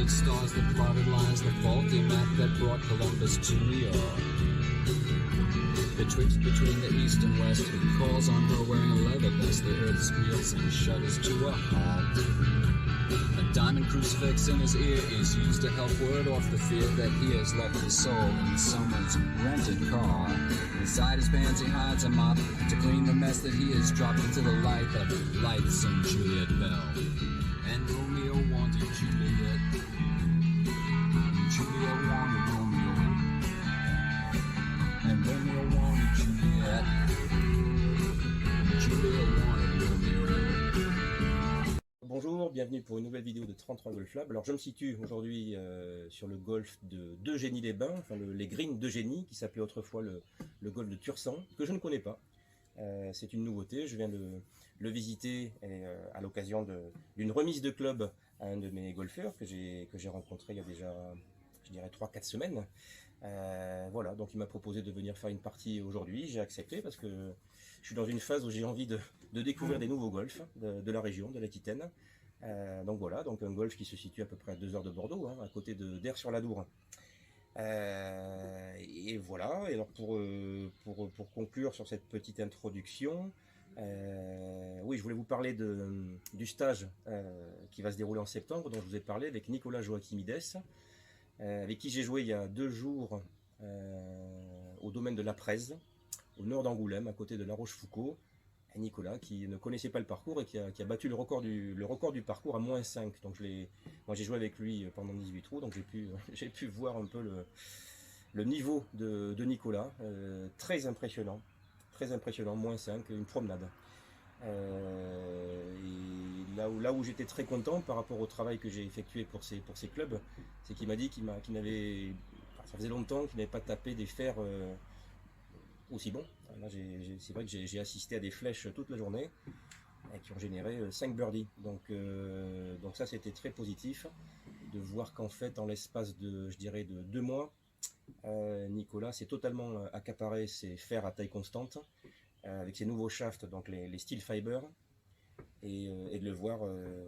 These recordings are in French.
it stars the plotted lines, the faulty map that brought Columbus to New York. Betwixt between the east and west, he calls on her wearing a leather vest. The earth squeals and shudders to a halt. A diamond crucifix in his ear is used to help ward off the fear that he has left his soul in someone's rented car. Inside his pants he hides a mop to clean the mess that he has dropped into the light that lights in Juliet Bell. And Romeo wanted Juliet. Juliet wanted Romeo. And Romeo wanted Juliet. Juliet wanted Romeo. Bonjour, bienvenue pour une nouvelle vidéo de 33 Golf Lab. Alors je me situe aujourd'hui sur le golf de Génie-les-Bains, enfin les greens de Génie, qui s'appelait autrefois le golf de Tursan, que je ne connais pas. C'est une nouveauté, je viens le visiter à l'occasion d'une remise de club à un de mes golfeurs que j'ai rencontré il y a déjà, je dirais, 3-4 semaines. Voilà, donc il m'a proposé de venir faire une partie aujourd'hui, j'ai accepté parce que je suis dans une phase où j'ai envie de découvrir des nouveaux golfs de la région, de l'Aquitaine. Donc voilà, donc un golf qui se situe à peu près à 2 heures de Bordeaux, hein, à côté d'Aire-sur-l'Adour. Et voilà, et alors pour conclure sur cette petite introduction, oui, je voulais vous parler du stage qui va se dérouler en septembre, dont je vous ai parlé avec Nicolas Joachimides, avec qui j'ai joué il y a 2 jours au domaine de la Prèze, au nord d'Angoulême, à côté de La Rochefoucauld. Nicolas qui ne connaissait pas le parcours et qui a battu le record du parcours à -5. Donc moi j'ai joué avec lui pendant 18 trous, donc j'ai pu voir un peu le niveau de Nicolas, très impressionnant, -5, une promenade. Et là où j'étais très content par rapport au travail que j'ai effectué pour ces clubs, c'est qu'il m'a dit qu'il n'avait, ça faisait longtemps qu'il n'avait pas tapé des fers aussi bon. Là, c'est vrai que j'ai assisté à des flèches toute la journée qui ont généré 5 birdies. Donc ça, c'était très positif de voir qu'en fait, en l'espace de 2 mois, Nicolas s'est totalement accaparé ses fers à taille constante avec ses nouveaux shafts, donc les steel fiber, et de le voir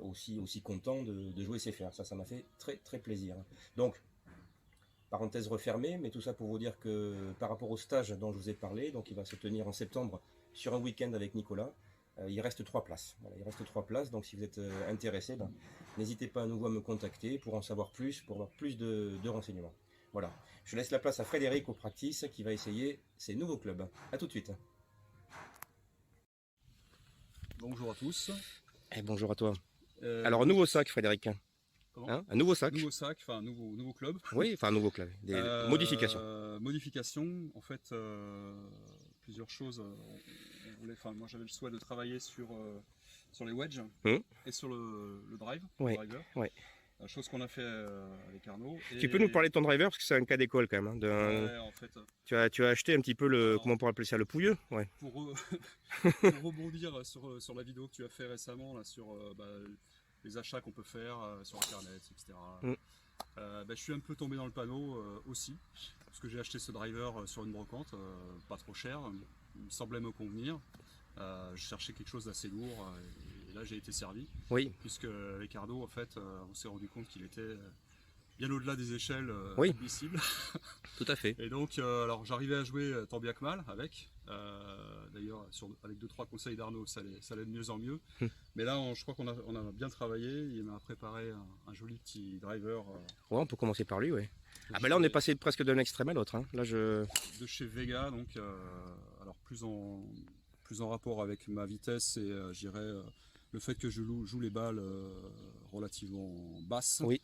aussi content de jouer ses fers. Ça m'a fait très très plaisir. Donc, parenthèse refermée, mais tout ça pour vous dire que par rapport au stage dont je vous ai parlé, donc il va se tenir en septembre sur un week-end avec Nicolas, il reste 3 places. Voilà, il reste 3 places, donc si vous êtes intéressé, n'hésitez pas à nouveau à me contacter pour en savoir plus, pour avoir plus de renseignements. Voilà, je laisse la place à Frédéric au practice qui va essayer ses nouveaux clubs. A tout de suite. Bonjour à tous. Et bonjour à toi. Alors, un nouveau sac, Frédéric. Hein, un nouveau sac. Nouveau sac, enfin un nouveau club. Oui, enfin un nouveau club. Des modifications. Modifications, en fait, plusieurs choses. Moi j'avais le souhait de travailler sur les wedges et sur le drive. Oui, le driver. oui. Chose qu'on a fait avec Arnaud. Tu peux nous parler de ton driver parce que c'est un cas d'école quand même. Hein, ouais, en fait, tu as acheté un petit peu comment on pourrait appeler ça, le pouilleux, ouais. Pour rebondir sur la vidéo que tu as fait récemment là, sur les achats qu'on peut faire sur internet, etc. Je suis un peu tombé dans le panneau aussi, parce que j'ai acheté ce driver sur une brocante, pas trop cher, il me semblait me convenir. Je cherchais quelque chose d'assez lourd et là j'ai été servi. Oui. Puisque avec Arnaud, en fait, on s'est rendu compte qu'il était bien au-delà des échelles admissibles. Tout à fait. Et donc, alors j'arrivais à jouer tant bien que mal avec. D'ailleurs, avec 2-3 conseils d'Arnaud, ça allait de mieux en mieux. Mais là, je crois qu'on a bien travaillé. Il m'a préparé un joli petit driver. Ouais, on peut commencer par lui, oui. Ah ben là, on est passé presque d'un extrême à l'autre. Hein. Là, de chez Vega, donc, alors plus en rapport avec ma vitesse et je dirais le fait que je joue les balles relativement basses. Oui.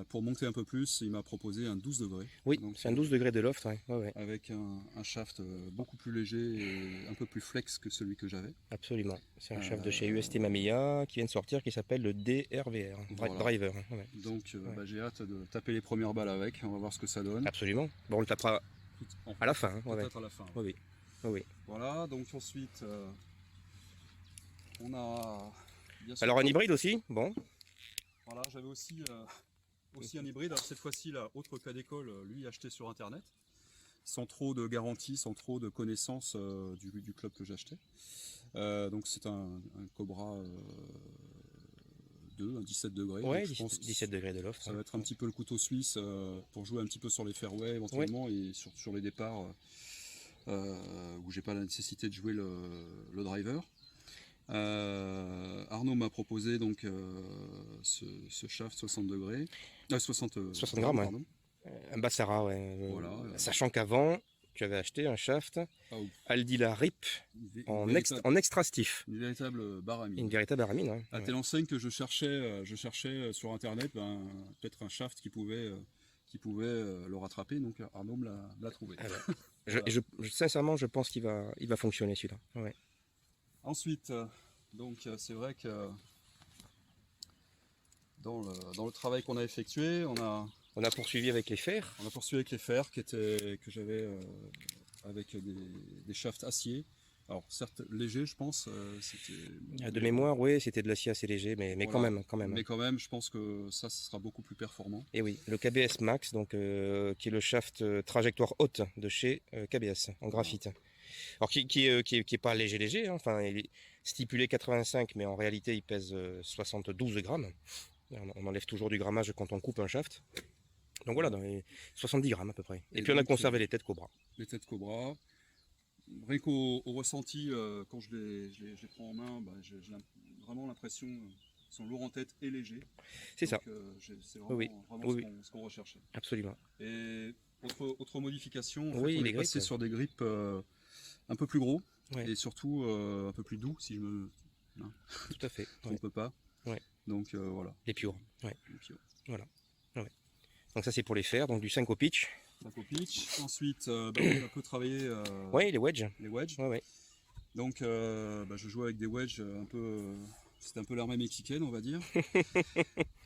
Pour monter un peu plus, il m'a proposé un 12 degrés. Oui, c'est un 12 degrés de loft, ouais. Ouais. Avec un shaft beaucoup plus léger et un peu plus flex que celui que j'avais. Absolument. C'est un shaft de chez UST Mamiya qui vient de sortir, qui s'appelle le DRVR, voilà. Driver. Ouais. Donc j'ai hâte de taper les premières balles avec, on va voir ce que ça donne. Absolument. Bon, on le tapera à la fin. Peut-être à la fin. Oui. Oui. Voilà, donc ensuite, on a... Alors un hybride aussi, bon. Voilà, j'avais aussi un hybride, alors cette fois-ci, la autre cas d'école, lui acheté sur internet, sans trop de garantie, sans trop de connaissances du club que j'achetais. Donc c'est un Cobra 2, un 17 degrés. Ouais, Donc, je pense que 17 degrés de loft. ça va être un petit peu le couteau suisse pour jouer un petit peu sur les fairways éventuellement et sur les départs où j'ai pas la nécessité de jouer le driver. Arnaud m'a proposé donc ce shaft 60 degrés, 60 grammes, ouais. pardon. Un Bassara, ouais. Voilà. Sachant qu'avant, tu avais acheté un shaft Ah, ouf. Aldila RIP en extra stiff. Une véritable baramine. Une véritable aramine. Ouais. À telle enseigne que je cherchais sur internet peut-être un shaft qui pouvait le rattraper, donc Arnaud me l'a trouvé. Ah ouais. Sincèrement, je pense qu'il va fonctionner celui-là. Ouais. Ensuite, donc c'est vrai que dans le travail qu'on a effectué, on a poursuivi avec les fers. On a poursuivi avec les fers que j'avais avec des shafts acier. Alors certes léger, je pense. De mémoire, oui, c'était de l'acier assez léger, mais voilà. quand même. Mais quand même, je pense que ça sera beaucoup plus performant. Et oui, le KBS Max, donc qui est le shaft trajectoire haute de chez KBS en graphite. Alors qui est pas léger, hein. Enfin il est stipulé 85, mais en réalité il pèse 72 grammes. On enlève toujours du grammage quand on coupe un shaft. Donc voilà, dans les 70 grammes à peu près. Et puis on a conservé les têtes Cobra. Les têtes Cobra. Rien qu'au ressenti, quand je les prends en main, j'ai vraiment l'impression qu'ils sont lourds en tête et légers. C'est ça. C'est vraiment ce qu'on recherchait. Absolument. Et autre modification, on est passé sur des grips un peu plus gros ouais. et surtout un peu plus doux, si je me... Non. Tout à fait. On ne peut pas. Ouais. Donc voilà. Les pures. Ouais. Les pures. Voilà. Ouais. Donc ça c'est pour les fers, donc du 5 au pitch. 5 au pitch. Ensuite, on a un peu travaillé les wedges. Les wedges. Ouais. Donc je joue avec des wedges un peu... C'était un peu l'armée mexicaine, on va dire.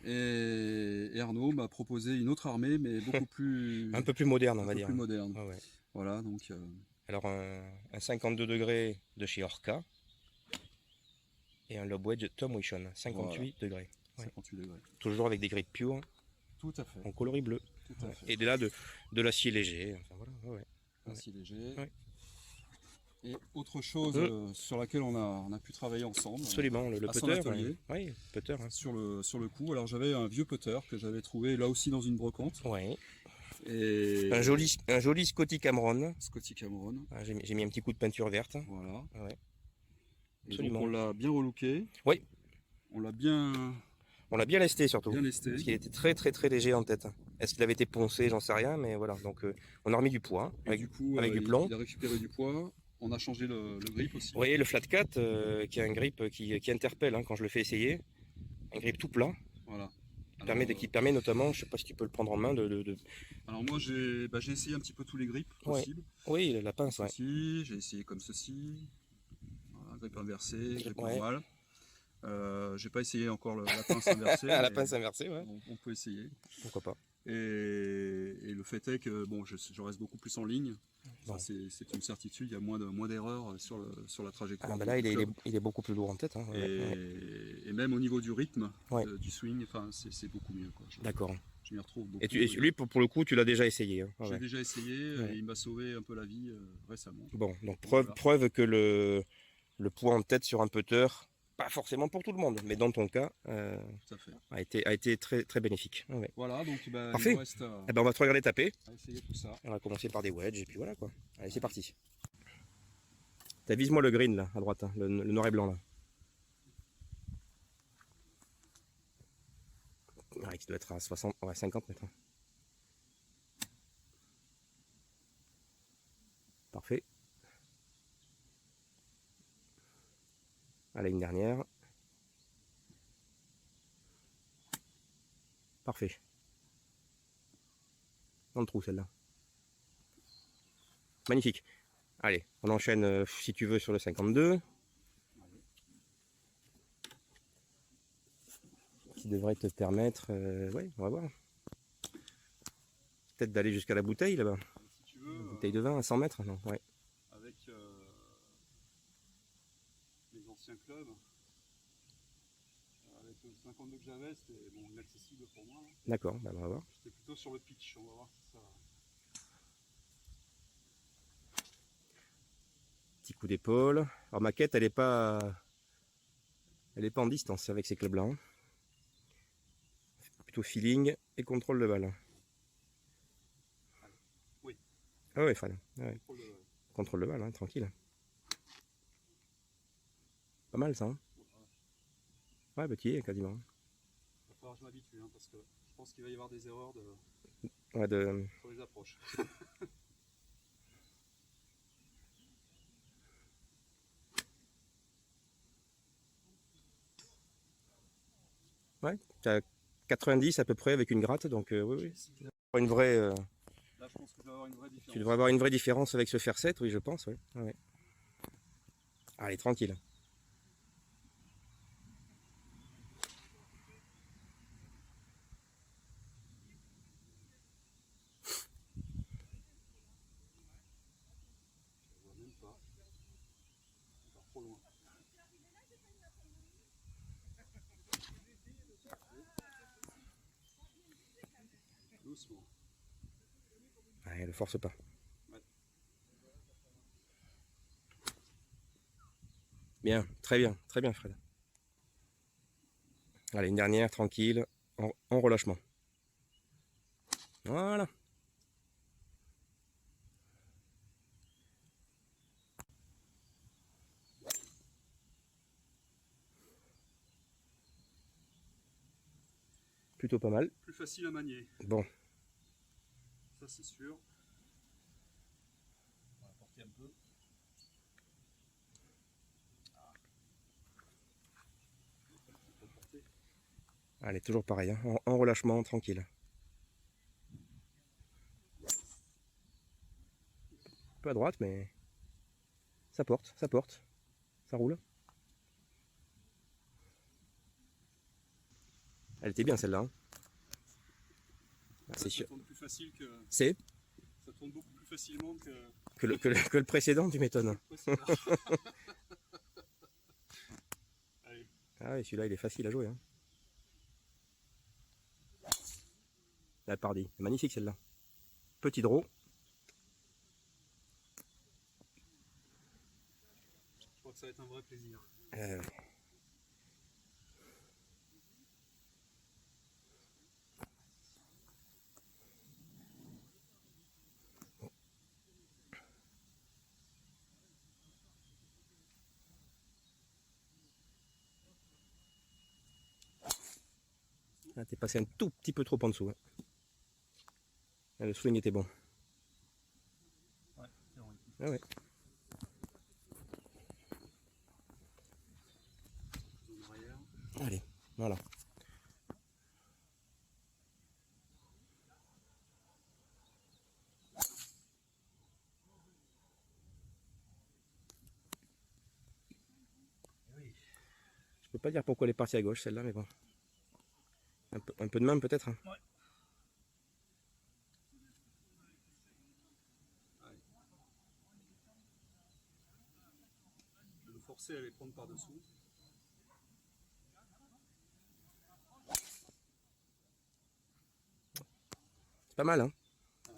et Arnaud m'a proposé une autre armée, mais beaucoup plus... un peu plus moderne, on va dire. Plus moderne. Ouais. Voilà, donc... Alors un 52 degrés de chez Orca. Et un lob wedge Tom Wishon, 58 degrés. Ouais. 58 degrés. Toujours avec des grips pures. Tout à fait. En coloris bleu. Tout à fait. Et là de l'acier léger. Enfin, voilà. Acier léger. Ouais. Et autre chose sur laquelle on a pu travailler ensemble. Absolument, le putter. Oui, putter. Hein. Sur le coup. Alors j'avais un vieux putter que j'avais trouvé là aussi dans une brocante. Ouais. Et un joli Scotty Cameron. Scotty Cameron. Ah, j'ai mis un petit coup de peinture verte. Voilà. Ouais. Absolument. Donc on l'a bien relooké. Oui. On l'a bien lesté surtout. Bien lesté. Parce qu'il était très très très léger en tête. Est-ce qu'il avait été poncé, j'en sais rien, mais voilà. Donc on a remis du poids avec du plomb. Il a récupéré du poids. On a changé le grip aussi. Vous voyez le flat cat qui est un grip qui interpelle quand je le fais essayer. Un grip tout plat. Voilà. Qui permet notamment, je ne sais pas si tu peux le prendre en main, Alors moi j'ai essayé un petit peu tous les grips possibles. Oui, la pince, ouais. J'ai essayé comme ceci. Voilà, grip inversé, grip normal. J'ai pas essayé encore la pince inversée. La pince inversée, ouais. On peut essayer. Pourquoi pas. Et le fait est que je reste beaucoup plus en ligne. Bon. C'est une certitude, il y a moins d'erreurs sur la trajectoire. Ah bah là, il est beaucoup plus lourd en tête. Hein. Et même au niveau du rythme, du swing, c'est beaucoup mieux. D'accord. Je m'y retrouve beaucoup. Et lui, pour le coup, tu l'as déjà essayé. Hein. J'ai déjà essayé et il m'a sauvé un peu la vie récemment. Bon, donc preuve que le poids en tête sur un putter, pas forcément pour tout le monde, mais dans ton cas, tout à fait. a été très, très bénéfique. Ouais. Voilà, donc parfait. Il nous reste on va te regarder taper. À essayer tout ça. On va commencer par des wedges et puis voilà quoi. Allez, c'est parti. Vise-moi le green là, à droite, hein, le noir et blanc là. Ouais, qui doit être à 50 mètres. Parfait. Allez, une dernière. Parfait. Dans le trou celle-là. Magnifique. Allez, on enchaîne si tu veux sur le 52. Qui devrait te permettre... ouais, on va voir. Peut-être d'aller jusqu'à la bouteille là-bas. Si tu veux, bouteille de vin à 100 mètres, non? Ouais. Avec les anciens clubs, avec le 52 que j'avais, c'était inaccessible pour moi. D'accord, on va voir. J'étais plutôt sur le pitch, on va voir si ça... Petit coup d'épaule. Alors ma quête, elle est pas en distance avec ces clubs-là. Hein. plutôt feeling et contrôle de balle. Oui. Ah ouais, Fred. Ah ouais. Contrôle de- Contrôle de balle, hein, tranquille. Pas mal ça, hein. Ouais, bah tu y es quasiment. Il va falloir que je m'habitue, hein, parce que je pense qu'il va y avoir des erreurs Ouais, sur les approches. ouais, t'as 90 à peu près avec une gratte, donc oui, oui. Une vraie, Là, je pense que je vais avoir une vraie différence. tu devrais avoir une vraie différence avec ce fer 7, oui, je pense. Ouais. Ouais. Allez, tranquille. Je vois même pas. Encore trop loin. Doucement. Ouais, ne force pas. Ouais. Bien, très bien, Fred. Allez, une dernière, tranquille, en relâchement. Voilà. Plutôt pas mal. Plus facile à manier. Bon, Ça, c'est sûr. On va porter un peu. On peut porter. allez, toujours pareil, hein, en relâchement, tranquille. Un peu à droite, mais ça porte, ça roule. Elle était bien celle-là. Hein. Ah, c'est Ça sûr. tourne plus facile que. C'est Ça tourne beaucoup plus facilement que. que le précédent, tu m'étonnes. le précédent. Allez. Ah oui, celui-là, il est facile à jouer. Hein. La Pardi, magnifique celle-là. Petit draw. Je crois que ça va être un vrai plaisir. Euh, Là, t'es passé un tout petit peu trop en dessous. Hein. Là, le swing était bon. Ouais, c'est vrai. Ah ouais. En arrière. Allez, voilà. Oui. Je peux pas dire pourquoi elle est partie à gauche celle-là, mais bon. Un peu de main peut-être. Hein. Ouais. Allez. Je vais me forcer à les prendre par-dessous. C'est pas mal, hein. Ouais.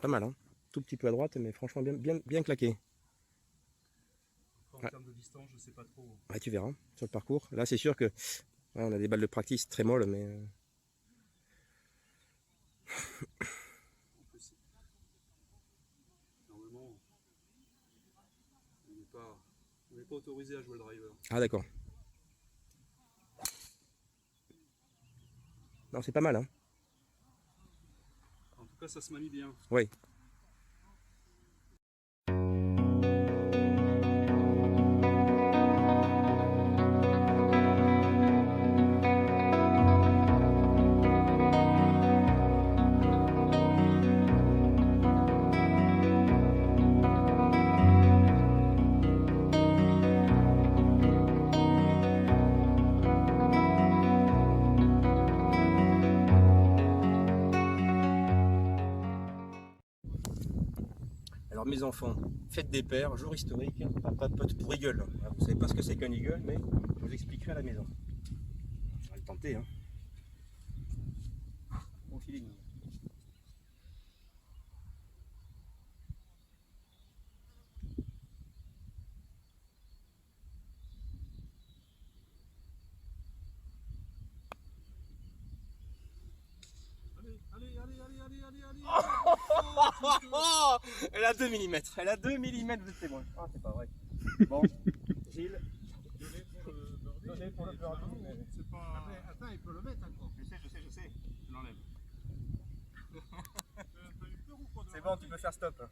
Pas mal, hein. Tout petit peu à droite, mais franchement bien claqué. En termes de distance, je sais pas trop. Ouais, tu verras sur le parcours. Là, c'est sûr que ouais, on a des balles de practice très molles, mais En plus, normalement, on n'est pas autorisé à jouer le driver. ah d'accord. Non, c'est pas mal, hein. En tout cas, ça se manie bien. Oui. Alors mes enfants, faites des paires, jour historique, papa pote pour eagle. Alors, vous savez pas ce que c'est qu'un eagle, mais je vous expliquerai à la maison. On va le tenter, hein. Bon feeling. Elle a 2 mm. Elle a 2 mm de témoin. Ah, c'est pas vrai. Bon, Gilles. Donné pour le birdie. C'est pas... Attends, il peut le mettre encore. Je sais. Je l'enlève. C'est bon, tu peux faire stop.